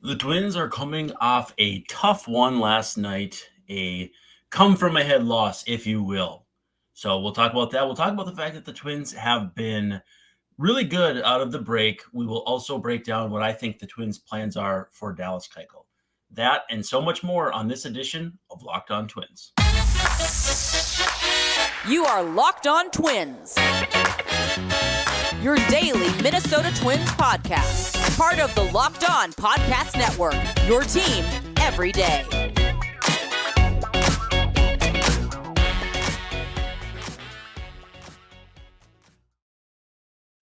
The Twins are coming off a tough one last night, a come from ahead loss, if you will. So we'll talk about that. We'll talk about the fact that the Twins have been really good out of the break. We will also break down what I think the Twins' plans are for Dallas Keuchel. That and so much more on this edition of Locked On Twins. You are Locked On Twins, your daily Minnesota Twins podcast. Part of the Locked On Podcast Network, your team every day.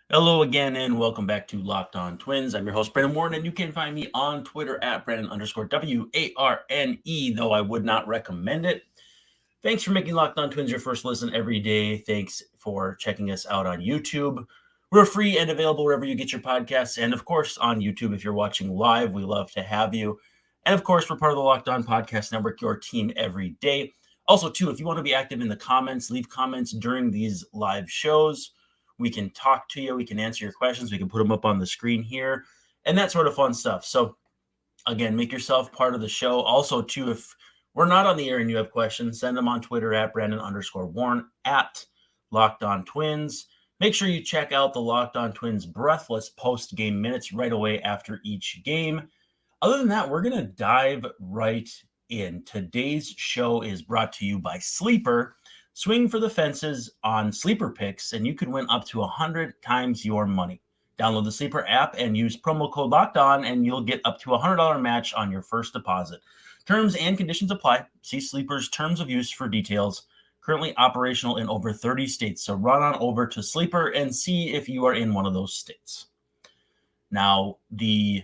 Hello again, and welcome back to Locked On Twins. I'm your host, Brandon Warren, and you can find me on Twitter at Brandon_WARNE, though I would not recommend it. Thanks for making Locked On Twins your first listen every day. Thanks for checking us out on YouTube. We're free and available wherever you get your podcasts, and of course on YouTube if you're watching live. We love to have you. And of course, we're part of the Locked On Podcast Network, your team every day. Also, too, if you want to be active in the comments, leave comments during these live shows. We can talk to you. We can answer your questions. We can put them up on the screen here and that sort of fun stuff. So, again, make yourself part of the show. Also, too, if we're not on the air and you have questions, send them on Twitter at Brandon_Warren at Locked On Twins. Make sure you check out the Locked On Twins breathless post-game minutes right away after each game. Other than that, we're going to dive right in. Today's show is brought to you by Sleeper. Swing for the fences on Sleeper picks, and you could win up to 100 times your money. Download the Sleeper app and use promo code LOCKEDON, and you'll get up to a $100 match on your first deposit. Terms and conditions apply. See Sleeper's terms of use for details. Currently operational in over 30 states, so run on over to Sleeper and see if you are in one of those states. Now, the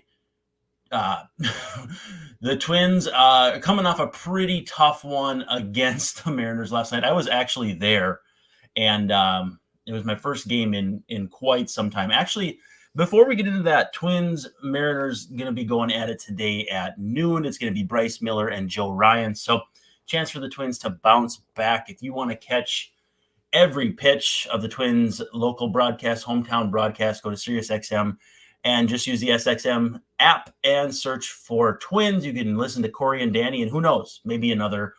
Twins coming off a pretty tough one against the Mariners last night. I was actually there, and it was my first game in quite some time. Actually, before we get into that, Twins-Mariners going to be going at it today at noon. It's going to be Bryce Miller and Joe Ryan. So chance for the Twins to bounce back. If you want to catch every pitch of the Twins' local broadcast, hometown broadcast, go to SiriusXM and just use the SXM app and search for Twins. You can listen to Corey and Danny, and who knows, maybe another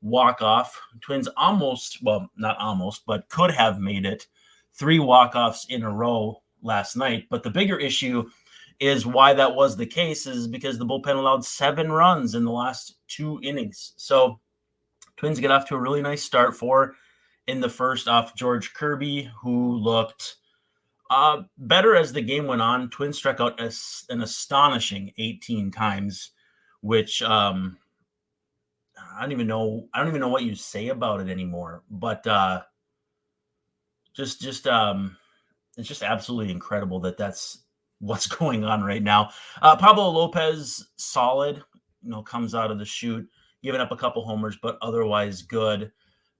walk-off. Twins not almost, but could have made it 3 walk-offs in a row last night. But the bigger issue is why that was the case is because the bullpen allowed 7 runs in the last 2 innings. So Twins get off to a really nice start, 4 in the first off George Kirby, who looked better as the game went on. Twins struck out an astonishing 18 times, which I don't even know what you say about it anymore. But it's just absolutely incredible that that's what's going on right now. Pablo Lopez, solid, comes out of the chute, giving up a couple homers, but otherwise good,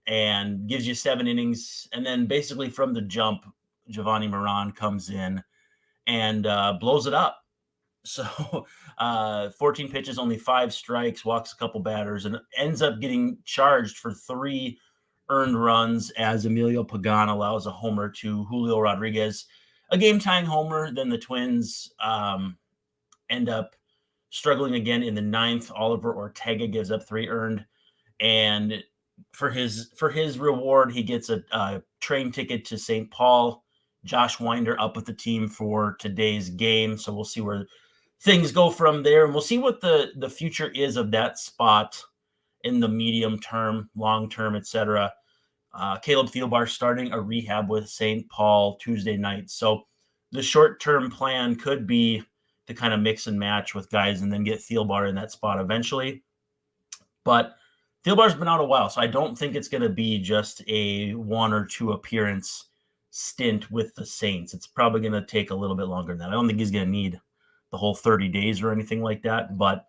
and gives you 7 innings. And then basically from the jump, Giovanni Moran comes in and blows it up. So 14 pitches, only 5 strikes, walks a couple batters, and ends up getting charged for 3 earned runs as Emilio Pagan allows a homer to Julio Rodriguez, a game-tying homer. Then the Twins end up struggling again in the 9th. Oliver Ortega gives up 3 earned, and for his reward, he gets a train ticket to St. Paul. Josh Winder up with the team for today's game, so we'll see where things go from there, and we'll see what the future is of that spot in the medium term, long term, etc. Caleb Thielbar starting a rehab with St. Paul Tuesday night, so the short-term plan could be to kind of mix and match with guys and then get Thielbar in that spot eventually. But Thielbar's been out a while, so I don't think it's going to be just a 1 or 2 appearance stint with the Saints. It's probably going to take a little bit longer than that. I don't think he's going to need the whole 30 days or anything like that, but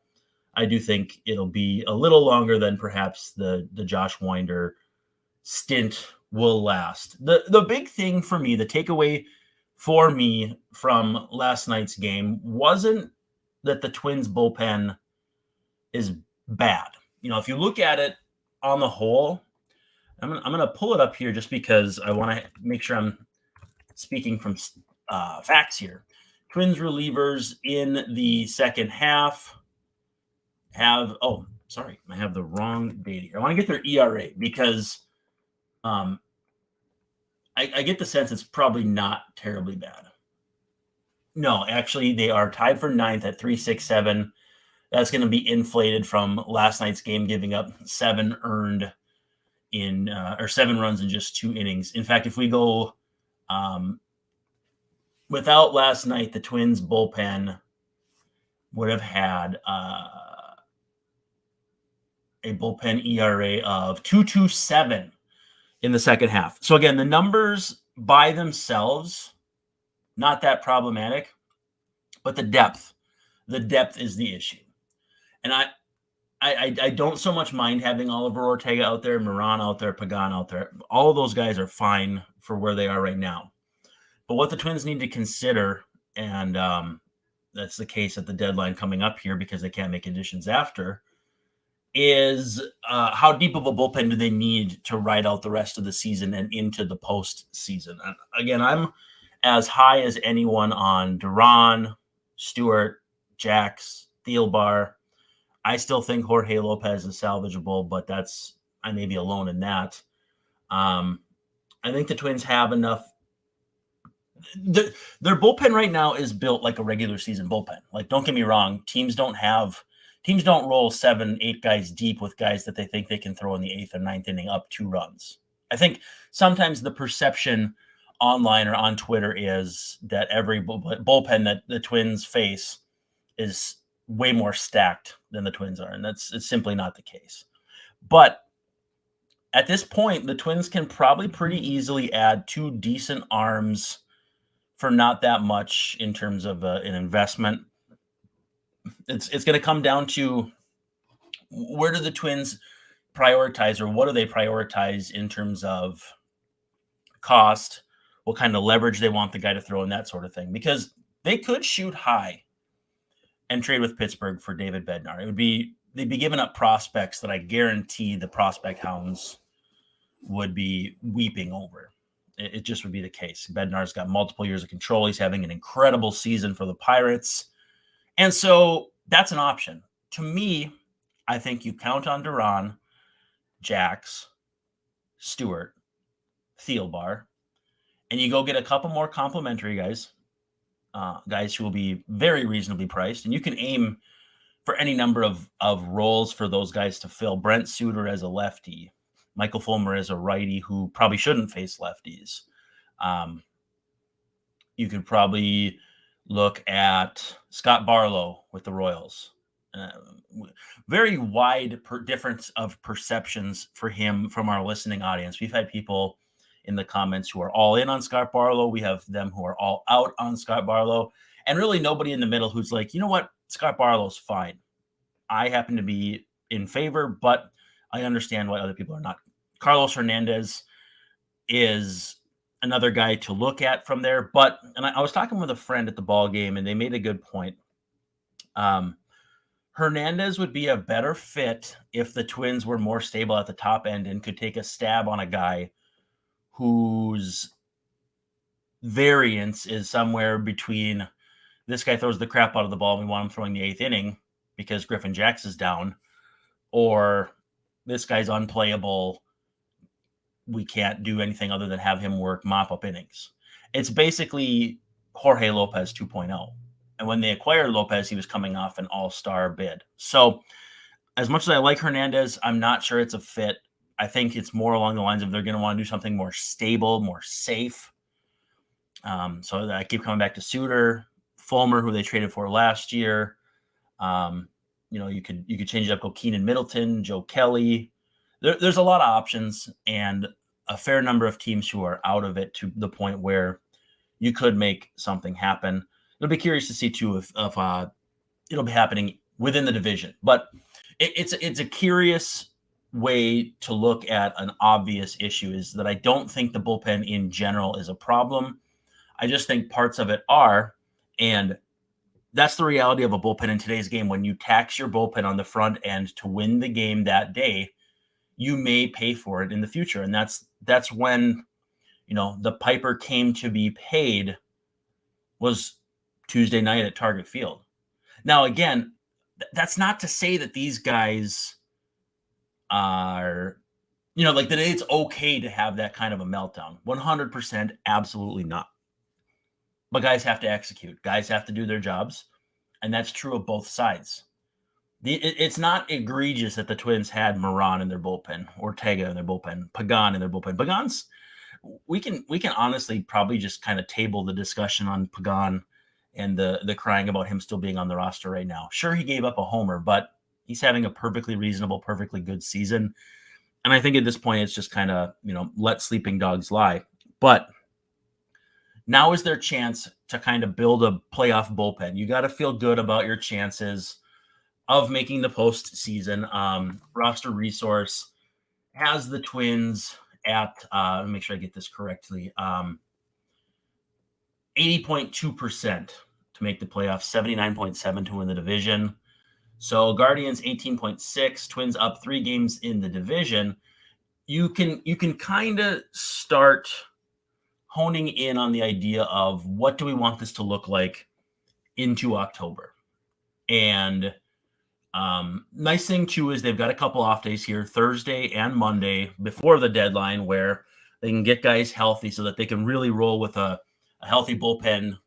I do think it'll be a little longer than perhaps the Josh Winder stint will last. The big thing for me, the takeaway for me from last night's game wasn't that the Twins bullpen is bad. If you look at it on the whole, I'm going to pull it up here just because I want to make sure I'm speaking from facts here. Twins relievers in the second half have, I have the wrong date here. I want to get their ERA because I get the sense it's probably not terribly bad. No, actually, they are tied for ninth at 3.67. That's going to be inflated from last night's game, giving up 7 runs in just 2 innings. In fact, if we go without last night, the Twins bullpen would have had a bullpen ERA of 2.27 in the second half. So again, the numbers by themselves, not that problematic, but the depth is the issue. And I don't so much mind having Oliver Ortega out there, Moran out there, Pagan out there. All of those guys are fine for where they are right now. But what the Twins need to consider, and that's the case at the deadline coming up here because they can't make additions after, is how deep of a bullpen do they need to ride out the rest of the season and into the postseason? And again, I'm as high as anyone on Duran, Stewart, Jax, Thielbar. I still think Jorge Lopez is salvageable, but I may be alone in that. I think the Twins have enough. Their bullpen right now is built like a regular season bullpen. Like, don't get me wrong, teams don't roll 7-8 guys deep with guys that they think they can throw in the 8th or 9th inning up 2 runs. I think sometimes the perception online or on Twitter is that every bullpen that the Twins face is way more stacked than the Twins are, and it's simply not the case. But at this point, the Twins can probably pretty easily add 2 decent arms for not that much in terms of an investment. It's going to come down to where do the Twins prioritize, or what do they prioritize in terms of cost, what kind of leverage they want the guy to throw, and that sort of thing. Because they could shoot high and trade with Pittsburgh for David Bednar. They'd be giving up prospects that I guarantee the prospect hounds would be weeping over. It just would be the case. Bednar's got multiple years of control. He's having an incredible season for the Pirates. And so that's an option. To me, I think you count on Duran, Jax, Stewart, Thielbar, and you go get a couple more complimentary guys who will be very reasonably priced. And you can aim for any number of roles for those guys to fill. Brent Suter as a lefty, Michael Fulmer as a righty who probably shouldn't face lefties. You could probably look at Scott Barlow with the Royals. Very wide difference of perceptions for him from our listening audience. We've had people in the comments who are all in on Scott Barlow. We have them who are all out on Scott Barlow, and really nobody in the middle who's like, you know what, Scott Barlow's fine. I happen to be in favor, but I understand why other people are not. Carlos Hernandez is another guy to look at from there. And I was talking with a friend at the ball game, and they made a good point. Hernandez would be a better fit if the Twins were more stable at the top end and could take a stab on a guy whose variance is somewhere between this guy throws the crap out of the ball and we want him throwing the 8th inning because Griffin Jax is down, or this guy's unplayable. We can't do anything other than have him work mop-up innings. It's basically Jorge Lopez 2.0. And when they acquired Lopez, he was coming off an all-star bid. So as much as I like Hernandez, I'm not sure it's a fit. I think it's more along the lines of they're going to want to do something more stable, more safe. So I keep coming back to Suter, Fulmer, who they traded for last year. You could change it up, go Keenan Middleton, Joe Kelly. There's a lot of options and a fair number of teams who are out of it to the point where you could make something happen. It'll be curious to see too if it'll be happening within the division. But it's a curious way to look at an obvious issue, is that I don't think the bullpen in general is a problem. I just think parts of it are, and that's the reality of a bullpen in today's game. When you tax your bullpen on the front end to win the game that day, you may pay for it in the future. And that's when, the piper came to be paid was Tuesday night at Target Field. Now, again, that's not to say that these guys are, like that it's okay to have that kind of a meltdown. 100%, absolutely not. But guys have to execute. Guys have to do their jobs. And that's true of both sides. It's not egregious that the Twins had Moran in their bullpen, Ortega in their bullpen, Pagan in their bullpen. Pagan's, we can honestly probably just kind of table the discussion on Pagan and the crying about him still being on the roster right now. Sure, he gave up a homer, but he's having a perfectly reasonable, perfectly good season. And I think at this point, it's just kind of, let sleeping dogs lie. But now is their chance to kind of build a playoff bullpen. You got to feel good about your chances of making the postseason. Roster Resource has the Twins at, let me make sure I get this correctly, 80.2% to make the playoffs, 79.7% to win the division. So Guardians 18.6, Twins up 3 games in the division. You can kind of start honing in on the idea of what do we want this to look like into October. And nice thing too is they've got a couple off days here, Thursday and Monday before the deadline, where they can get guys healthy so that they can really roll with a healthy bullpen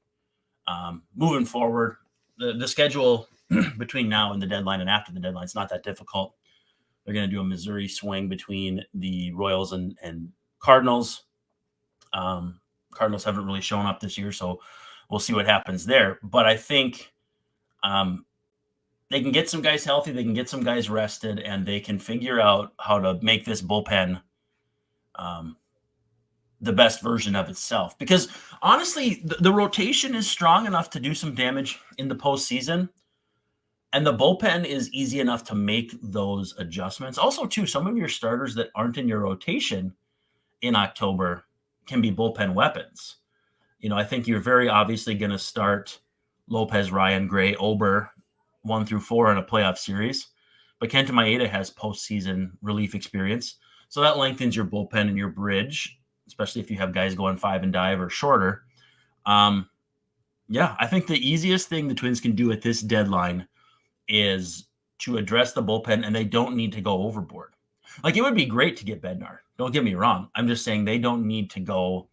moving forward. The schedule between now and the deadline and after the deadline is not that difficult. They're going to do a Missouri swing between the Royals and Cardinals. Cardinals haven't really shown up this year, so we'll see what happens there. But I think they can get some guys healthy, they can get some guys rested, and they can figure out how to make this bullpen the best version of itself. Because honestly, the rotation is strong enough to do some damage in the postseason, and the bullpen is easy enough to make those adjustments. Also, too, some of your starters that aren't in your rotation in October can be bullpen weapons. I think you're very obviously going to start Lopez, Ryan, Gray, Ober 1 through 4 in a playoff series, but Kenta Maeda has postseason relief experience. So that lengthens your bullpen and your bridge, especially if you have guys going 5 and dive or shorter. I think the easiest thing the Twins can do at this deadline is to address the bullpen, and they don't need to go overboard. Like, it would be great to get Bednar. Don't get me wrong. I'm just saying they don't need to go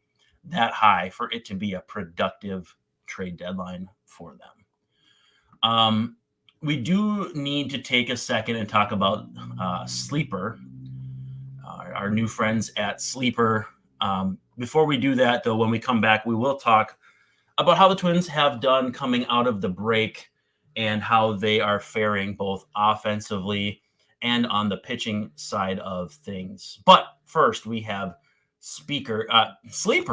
that high for it to be a productive trade deadline for them. We do need to take a second and talk about Sleeper, our new friends at Sleeper. Before we do that, though, when we come back, we will talk about how the Twins have done coming out of the break and how they are faring both offensively and on the pitching side of things. But first, we have Sleeper,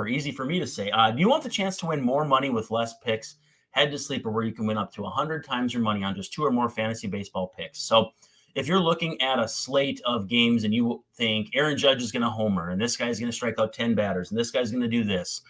easy for me to say. Do you want the chance to win more money with less picks? Head to Sleeper, where you can win up to 100 times your money on just 2 or more fantasy baseball picks. So if you're looking at a slate of games and you think Aaron Judge is going to homer and this guy's going to strike out 10 batters and this guy's going to do this,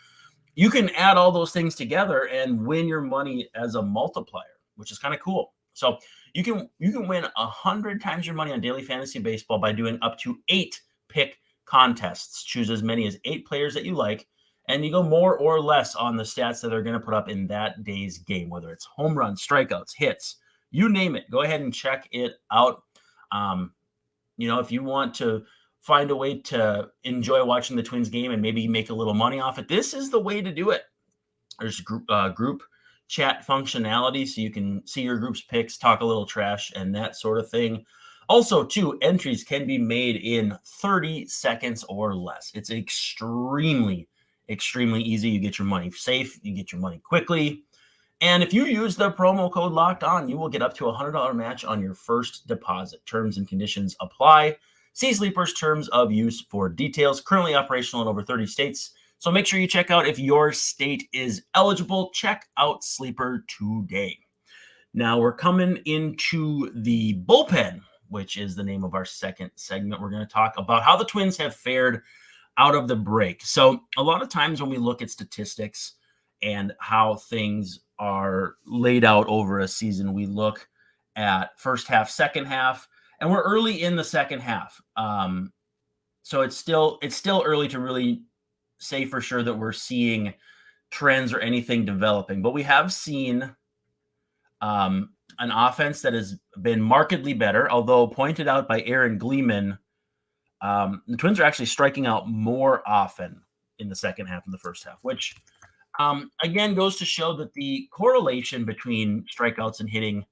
you can add all those things together and win your money as a multiplier, which is kind of cool. So you can win 100 times your money on daily fantasy baseball by doing up to 8 pick contests. Choose as many as 8 players that you like, and you go more or less on the stats that they're going to put up in that day's game, whether it's home runs, strikeouts, hits, you name it. Go ahead and check it out. If you want to find a way to enjoy watching the Twins game and maybe make a little money off it, this is the way to do it. There's group chat functionality, so you can see your group's picks, talk a little trash, and that sort of thing. Also, too, entries can be made in 30 seconds or less. It's extremely easy. You get your money safe. You get your money quickly. And if you use the promo code Locked On, you will get up to a $100 match on your first deposit. Terms and conditions apply. See Sleeper's terms of use for details. Currently operational in over 30 states. So make sure you check out if your state is eligible. Check out Sleeper today. Now we're coming into the bullpen, which is the name of our second segment. We're going to talk about how the Twins have fared out of the break. So a lot of times when we look at statistics and how things are laid out over a season, we look at first half, second half, and we're early in the second half. So it's still early to really say for sure that we're seeing trends or anything developing, but we have seen an offense that has been markedly better, although pointed out by Aaron Gleeman, the Twins are actually striking out more often in the second half than the first half, which again goes to show that the correlation between strikeouts and hitting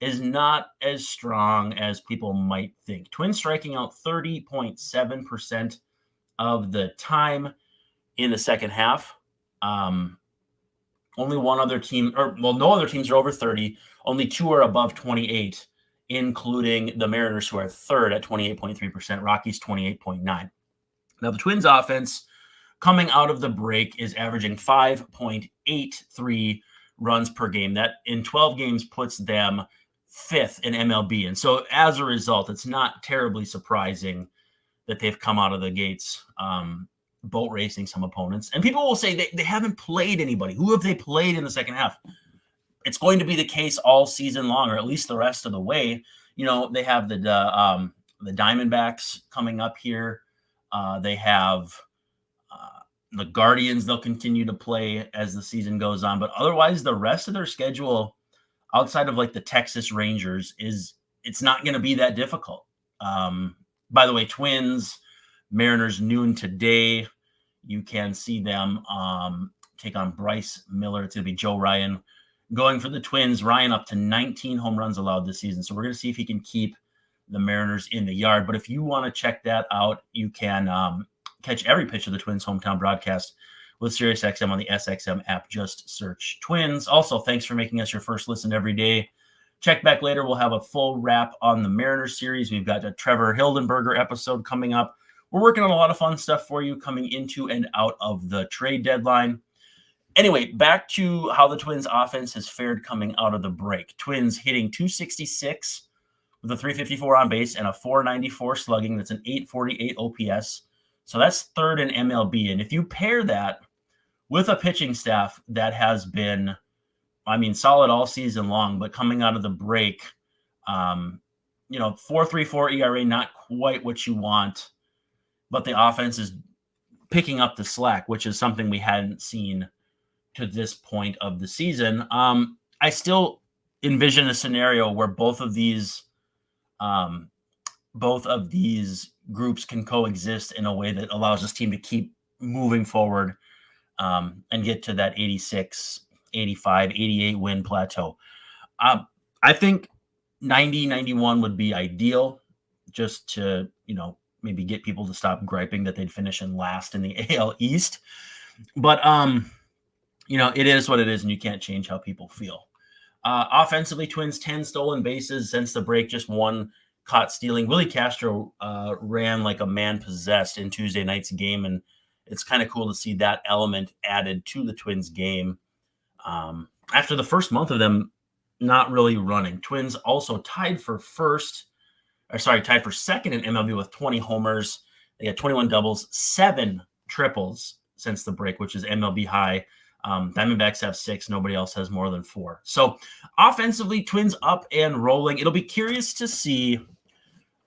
is not as strong as people might think. Twins striking out 30.7% of the time in the second half. Only one other team, no other teams are over 30. Only two are above 28, including the Mariners, who are third at 28.3%, Rockies 28.9. Now, the Twins offense coming out of the break is averaging 5.83 runs per game. That in 12 games puts them fifth in MLB. And so as a result, it's not terribly surprising that they've come out of the gates boat racing some opponents. And people will say they haven't played anybody. Who have they played in the second half? It's going to be the case all season long, or at least the rest of the way. You know, they have the Diamondbacks coming up here. They have the Guardians. They'll continue to play as the season goes on. But otherwise, the rest of their schedule outside of like the Texas Rangers it's not going to be that difficult. By the way, Twins, Mariners noon today. You can see them take on Bryce Miller. It's going to be Joe Ryan going for the Twins. Ryan up to 19 home runs allowed this season. So we're going to see if he can keep the Mariners in the yard. But if you want to check that out, you can catch every pitch of the Twins hometown broadcast with SiriusXM on the SXM app. Just search Twins. Also, thanks for making us your first listen every day. Check back later. We'll have a full wrap on the Mariners series. We've got a Trevor Hildenberger episode coming up. We're working on a lot of fun stuff for you coming into and out of the trade deadline. Anyway, back to how the Twins offense has fared coming out of the break. Twins hitting 266 with a 354 on base and a 494 slugging. That's an 848 OPS. So that's third in MLB. And if you pair that with a pitching staff that has been, solid all season long, but coming out of the break, 4.34 ERA, not quite what you want, but the offense is picking up the slack, which is something we hadn't seen to this point of the season. I still envision a scenario where both of these groups can coexist in a way that allows this team to keep moving forward and get to that 86, 85, 88 win plateau. I think 90, 91 would be ideal, just to, maybe get people to stop griping that they'd finish in last in the AL East. But, it is what it is, and you can't change how people feel. Offensively, Twins 10 stolen bases since the break, just one caught stealing. Willie Castro ran like a man possessed in Tuesday night's game, and it's kind of cool to see that element added to the Twins game. After the first month of them not really running, Twins also tied for second in MLB with 20 homers. They got 21 doubles, 7 triples since the break, which is MLB high. Diamondbacks have 6. Nobody else has more than 4. So offensively, Twins up and rolling. It'll be curious to see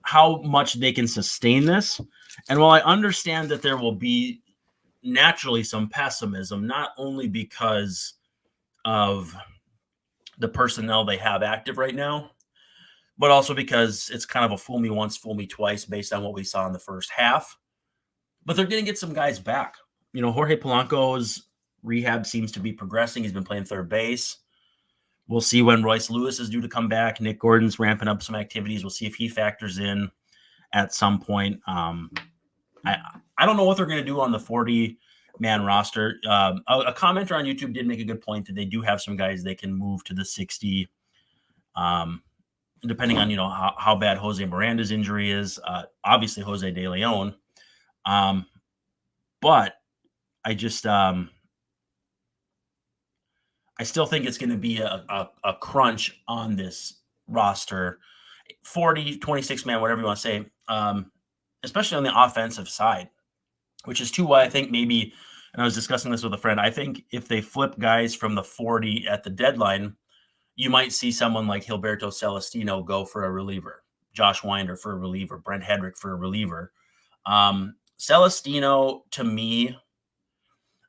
how much they can sustain this. And while I understand that there will be naturally some pessimism, not only because of the personnel they have active right now, but also because it's kind of a fool me once, fool me twice based on what we saw in the first half. But they're going to get some guys back. Jorge Polanco's rehab seems to be progressing. He's been playing third base. We'll see when Royce Lewis is due to come back. Nick Gordon's ramping up some activities. We'll see if he factors in at some point. I don't know what they're going to do on the 40-man roster. A commenter on YouTube did make a good point that they do have some guys they can move to the 60, depending on, how bad Jose Miranda's injury is. Obviously, Jose De Leon. But I just I still think it's going to be a crunch on this roster. 40, 26 man, whatever you want to say, especially on the offensive side, which is why I think maybe, and I was discussing this with a friend, I think if they flip guys from the 40 at the deadline, you might see someone like Gilberto Celestino go for a reliever, Josh Winder for a reliever, Brent Hedrick for a reliever. Celestino, to me,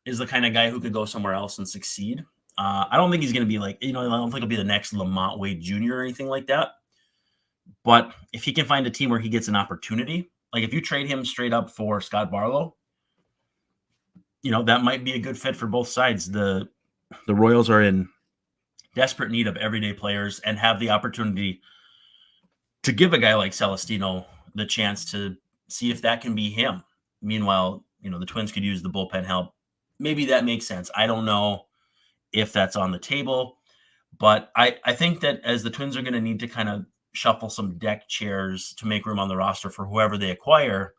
is the kind of guy who could go somewhere else and succeed. I don't think he's going to be like, I don't think he'll be the next Lamont Wade Jr. or anything like that. But if he can find a team where he gets an opportunity, like if you trade him straight up for Scott Barlow, that might be a good fit for both sides. The Royals are in desperate need of everyday players and have the opportunity to give a guy like Celestino the chance to see if that can be him. Meanwhile, the Twins could use the bullpen help. Maybe that makes sense. I don't know if that's on the table, but I think that as the Twins are going to need to kind of shuffle some deck chairs to make room on the roster for whoever they acquire,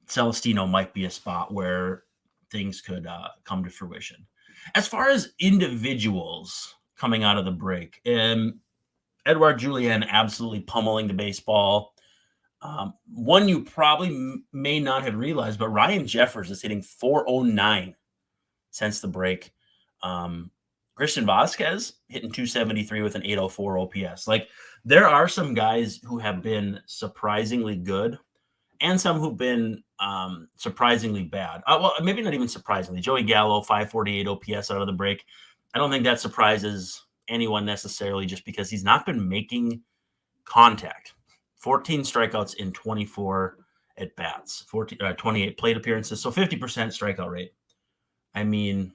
Celestino might be a spot where things could come to fruition. As far as individuals coming out of the break, Edouard Julien absolutely pummeling the baseball. One you probably may not have realized, but Ryan Jeffers is hitting .409 since the break. Christian Vasquez hitting .273 with an .804 OPS. Like, there are some guys who have been surprisingly good and some who've been surprisingly bad. Well, maybe not even surprisingly. Joey Gallo, .548 OPS out of the break. I don't think that surprises anyone necessarily, just because he's not been making contact. 14 strikeouts in 24 at-bats, 28 plate appearances, so 50% strikeout rate. I mean,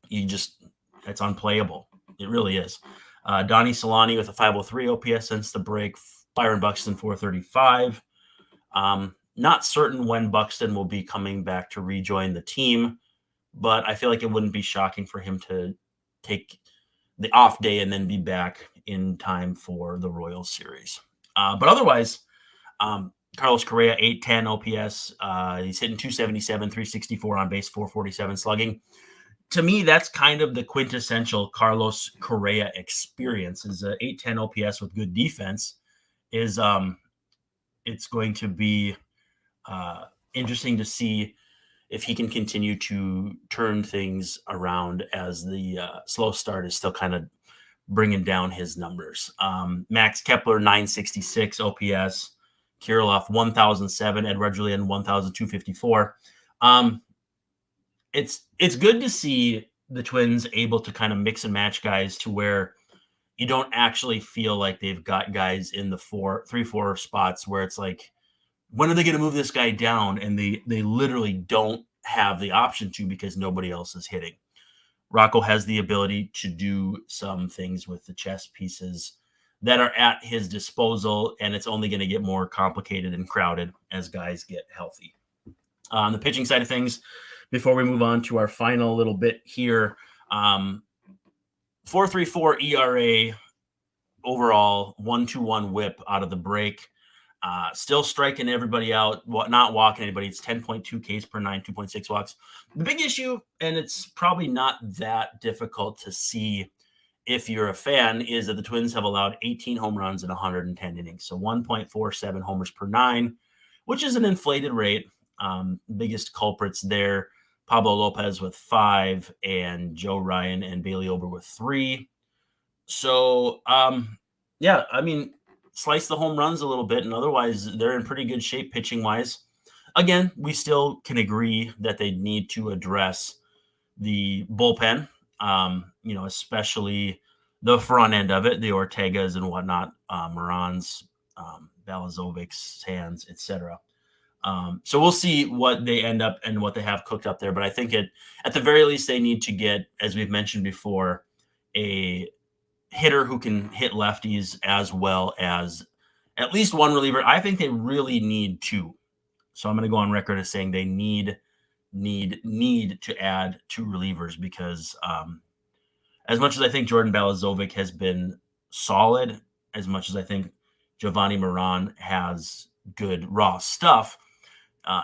it's unplayable. It really is. Donnie Solani with a .503 OPS since the break. Byron Buxton, .435. Not certain when Buxton will be coming back to rejoin the team, but I feel like it wouldn't be shocking for him to take the off day and then be back in time for the Royals series. But otherwise, Carlos Correa, .810 OPS. He's hitting .277, .364 on base, .447 slugging. To me, that's kind of the quintessential Carlos Correa experience. Is a .810 OPS with good defense. It's going to be interesting to see if he can continue to turn things around as the slow start is still kind of bringing down his numbers. Max Kepler, .966 OPS. Kirilloff, 1,007. Edouard Julien, 1,254. It's good to see the Twins able to kind of mix and match guys to where you don't actually feel like they've got guys in the 3-4 spots where it's like, when are they going to move this guy down? And they literally don't have the option to, because nobody else is hitting. Rocco has the ability to do some things with the chess pieces that are at his disposal, and it's only going to get more complicated and crowded as guys get healthy. On the pitching side of things, before we move on to our final little bit here, 4.34 ERA overall, 1.21 WHIP out of the break. Still striking everybody out, not walking anybody. It's 10.2 Ks per nine, 2.6 walks. The big issue, and it's probably not that difficult to see if you're a fan, is that the Twins have allowed 18 home runs in 110 innings. So 1.47 homers per nine, which is an inflated rate. Biggest culprits there, Pablo Lopez with 5 and Joe Ryan and Bailey Ober with 3. So, slice the home runs a little bit, and otherwise they're in pretty good shape pitching-wise. Again, we still can agree that they need to address the bullpen, especially the front end of it, the Ortegas and whatnot, Morans, Balazovic, Sands, etc. So we'll see what they end up and what they have cooked up there. But I think at the very least, they need to get, as we've mentioned before, a hitter who can hit lefties as well as at least one reliever. I think they really need 2. So I'm going to go on record as saying they need to add 2 relievers, because as much as I think Jordan Balazovic has been solid, as much as I think Giovanni Moran has good raw stuff,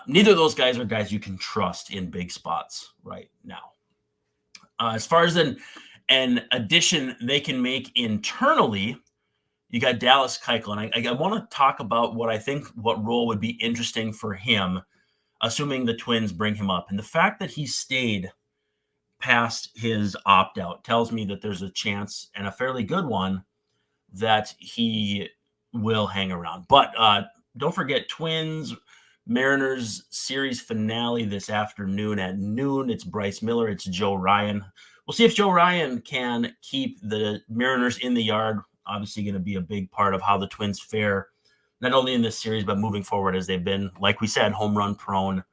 neither of those guys are guys you can trust in big spots right now. As far as an addition they can make internally, you got Dallas Keuchel. And I want to talk about what role would be interesting for him, assuming the Twins bring him up. And the fact that he stayed past his opt-out tells me that there's a chance, and a fairly good one, that he will hang around. But don't forget, Twins Mariners series finale this afternoon at noon. It's Bryce Miller. It's Joe Ryan. We'll see if Joe Ryan can keep the Mariners in the yard. Obviously going to be a big part of how the Twins fare, not only in this series, but moving forward, as they've been, like we said, home run prone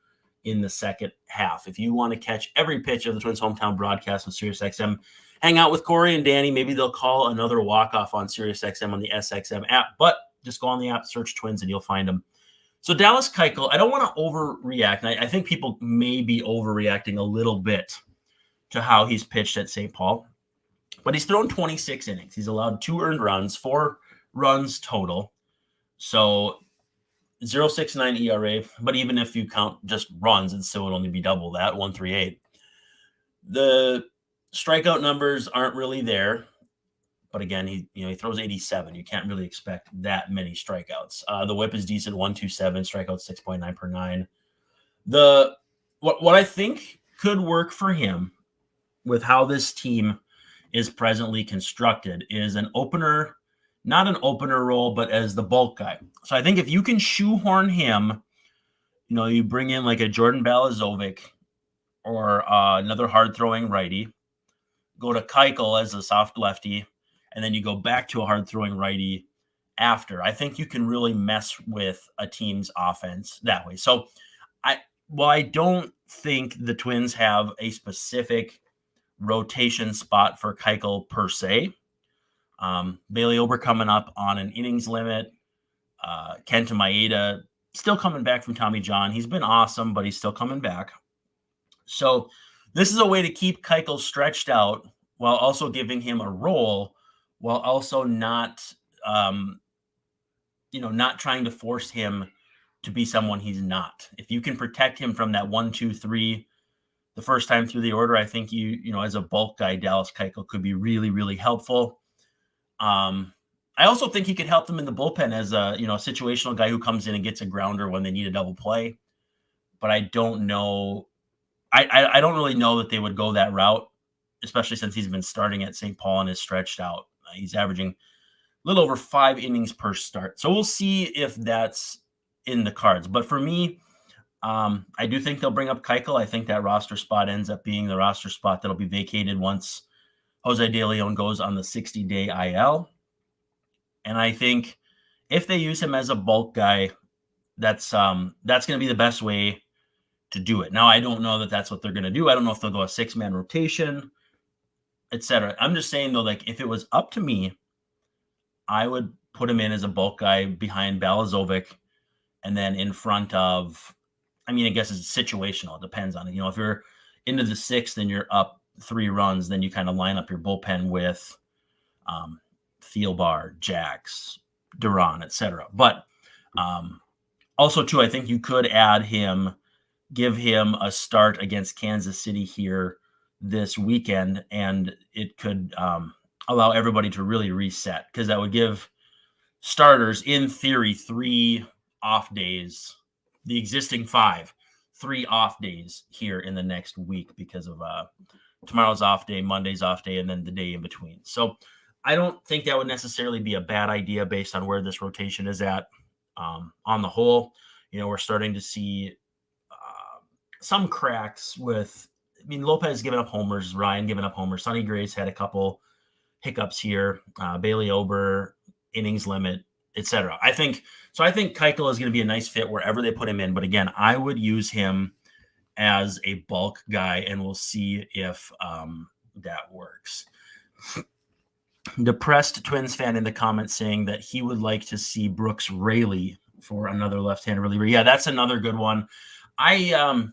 in the second half. If you want to catch every pitch of the Twins hometown broadcast on SiriusXM, hang out with Corey and Danny. Maybe they'll call another walk-off on SiriusXM on the SXM app, but just go on the app, search Twins, and you'll find them. So Dallas Keuchel, I don't want to overreact. And I think people may be overreacting a little bit to how he's pitched at St. Paul, but he's thrown 26 innings. He's allowed 2 earned runs, 4 runs total. So 0.69 ERA, but even if you count just runs, it still would only be double that, 1.38. The strikeout numbers aren't really there. But again, he throws 87. You can't really expect that many strikeouts. The whip is decent, 1.27, strikeouts 6.9 per 9. What I think could work for him with how this team is presently constructed is an opener, not an opener role, but as the bulk guy. So I think if you can shoehorn him, you bring in like a Jordan Balazovic or another hard-throwing righty, go to Keuchel as a soft lefty, and then you go back to a hard-throwing righty after. I think you can really mess with a team's offense that way. So, I don't think the Twins have a specific rotation spot for Keuchel per se. Bailey Ober coming up on an innings limit. Kenta Maeda still coming back from Tommy John. He's been awesome, but he's still coming back. So this is a way to keep Keuchel stretched out while also giving him a role, while also not trying to force him to be someone he's not. If you can protect him from that 1, 2, 3 the first time through the order, I think as a bulk guy, Dallas Keuchel could be really, really helpful. I also think he could help them in the bullpen as a situational guy who comes in and gets a grounder when they need a double play. But I don't know. I don't really know that they would go that route, especially since he's been starting at St. Paul and is stretched out. He's averaging a little over 5 innings per start. So we'll see if that's in the cards. But for me, I do think they'll bring up Keuchel. I think that roster spot ends up being the roster spot that'll be vacated once Jose De Leon goes on the 60-day IL. And I think if they use him as a bulk guy, that's going to be the best way to do it. Now, I don't know that that's what they're going to do. I don't know if they'll go a 6-man rotation, etc. I'm just saying, though, like if it was up to me, I would put him in as a bulk guy behind Balazovic and then in front of, I guess it's situational. It depends on it. If you're into the 6th and you're up 3 runs, then you kind of line up your bullpen with Thielbar, Jax, Duran, etc. But also, too, I think you could add him, give him a start against Kansas City here this weekend, and it could allow everybody to really reset, because that would give starters, in theory, 3 off days, the existing 5, 3 off days here in the next week because of tomorrow's off day, Monday's off day, and then the day in between. So I don't think that would necessarily be a bad idea based on where this rotation is at on the whole. We're starting to see some cracks with, Lopez giving up homers, Ryan giving up homers, Sonny Gray's had a couple hiccups here, Bailey Ober, innings limit, etc. I think Keuchel is going to be a nice fit wherever they put him in. But again, I would use him as a bulk guy, and we'll see if that works. Depressed Twins fan in the comments saying that he would like to see Brooks Raley for another left-handed reliever. Yeah, that's another good one. I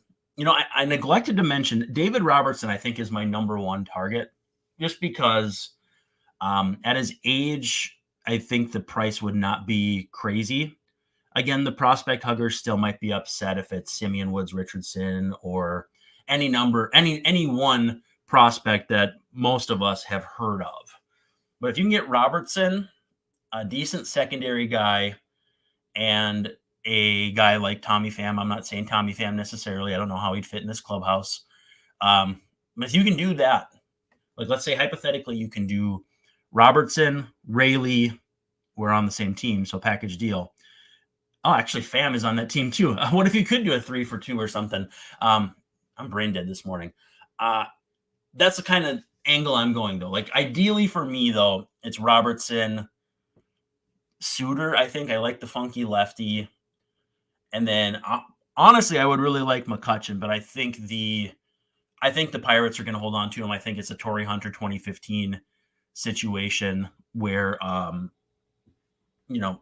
neglected to mention David Robertson, I think, is my number 1 target, just because at his age, I think the price would not be crazy. Again, the prospect huggers still might be upset if it's Simeon Woods Richardson or any one prospect that most of us have heard of. But if you can get Robertson, a decent secondary guy, and a guy like Tommy Pham, I'm not saying Tommy Pham necessarily, I don't know how he'd fit in this clubhouse. But if you can do that, like let's say hypothetically you can do Robertson, Raley, we're on the same team, so package deal. Oh, actually, Fam is on that team too. What if you could do a 3-for-2 or something? I'm brain dead this morning. That's the kind of angle I'm going though. Like ideally for me though, it's Robertson, Suter. I think I like the funky lefty, and then honestly, I would really like McCutchen, but I think the Pirates are going to hold on to him. I think it's a Torrey Hunter 2015 situation where you know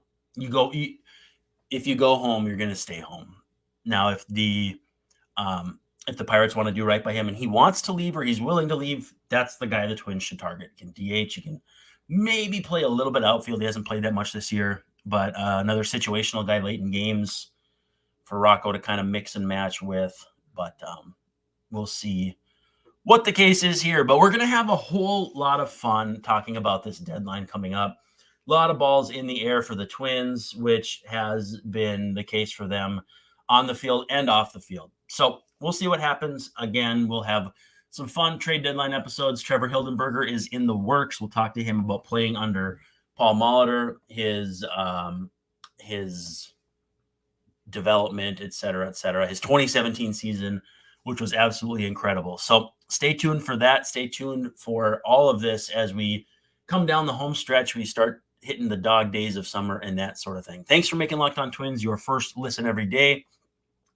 if you go home, you're going to stay home. Now, if the Pirates want to do right by him and he wants to leave or he's willing to leave, that's the guy the Twins should target. You can DH, you can maybe play a little bit outfield. He hasn't played that much this year, but another situational guy late in games for Rocco to kind of mix and match with. But we'll see what the case is here. But we're going to have a whole lot of fun talking about this deadline coming up. A lot of balls in the air for the Twins, which has been the case for them on the field and off the field. So we'll see what happens. Again, we'll have some fun trade deadline episodes. Trevor Hildenberger is in the works. We'll talk to him about playing under Paul Molitor, his development, et cetera, his 2017 season, which was absolutely incredible. So stay tuned for that. Stay tuned for all of this as we come down the home stretch. We start hitting the dog days of summer and that sort of thing. Thanks for making Locked On Twins your first listen every day.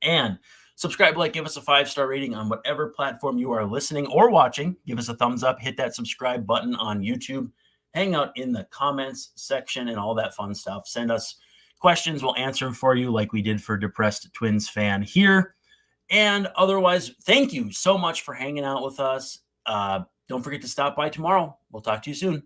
And subscribe, like, give us a 5-star rating on whatever platform you are listening or watching. Give us a thumbs up, hit that subscribe button on YouTube. Hang out in the comments section and all that fun stuff. Send us questions. We'll answer them for you like we did for Depressed Twins fan here. And otherwise, thank you so much for hanging out with us. Don't forget to stop by tomorrow. We'll talk to you soon.